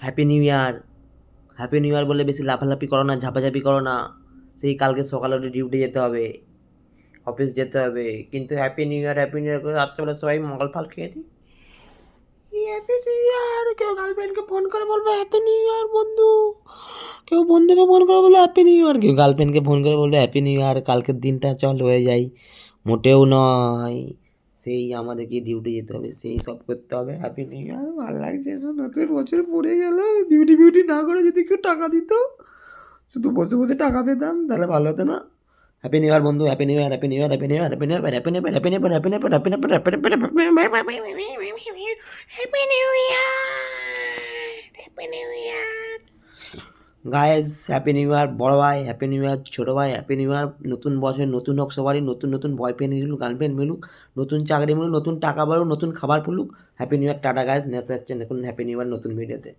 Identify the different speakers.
Speaker 1: Happy new ইয়ার। Happy new ইয়ার বলে বেশি লাফালাফি করো না, ঝাপাঝাপি করো না। সেই কালকে সকালে উঠে ডিউটি যেতে হবে, অফিস যেতে হবে। কিন্তু হ্যাপি নিউ ইয়ার করে রাত্রেবেলা সবাই মঙ্গল ফাল খেয়ে দিই। হ্যাপি নিউ ইয়ার, কেউ গার্লফ্রেন্ডকে ফোন করে বলবে হ্যাপি নিউ ইয়ার বন্ধু, কেউ বন্ধুকে ফোন করে বলবে হ্যাপি নিউ ইয়ার, কেউ গার্লফ্রেন্ডকে ফোন করে বলবে হ্যাপি নিউ ইয়ার, কালকের দিনটা চল হয়ে যাই। মোটেও নয়, সেই আমাদেরকে ডিউটি যেতে হবে, সেই সব করতে হবে। হ্যাপি নিউ ইয়ার, ভালো লাগছে না, নতুন বছর পড়ে গেল। ডিউটি না করে যদি কেউ টাকা দিত, শুধু বসে বসে টাকা পেতাম, তাহলে ভালো হতো না? হ্যাপি নিউ ইয়ার বন্ধু, হ্যাপি নিউ ইয়ার, হ্যাপি নিউ ইয়ার, হ্যাপি নিউ ইয়ার, হ্যাপি নিউ ইয়ার, হ্যাপি নিউ ইয়ার, হ্যাপি নিউ ইয়ার, হ্যাপি নিউ ইয়ার, হ্যাপি নিউ ইয়ার, হ্যাপি নিউ ইয়ার, হ্যাপি নিউ ইয়ার, হ্যাপি নিউ ইয়ার গাইস। হ্যাপি নিউ ইয়ার বড় ভাই, হ্যাপি নিউ ইয়ার ছোটো ভাই, হ্যাপি নিউ ইয়ার। নতুন বছর নতুন হোক সবারই, নতুন নতুন বয়ফ্রেন্ড মিলুক, গার্লফ্রেন্ড মিলুক, নতুন চাকরি মিলুক, নতুন টাকা বাড়ুক, নতুন খাবার ফুলুক। Happy new year, tata guys. নেতা যাচ্ছেন এখন হ্যাপি নিউ ইয়ার নতুন ভিডিওতে।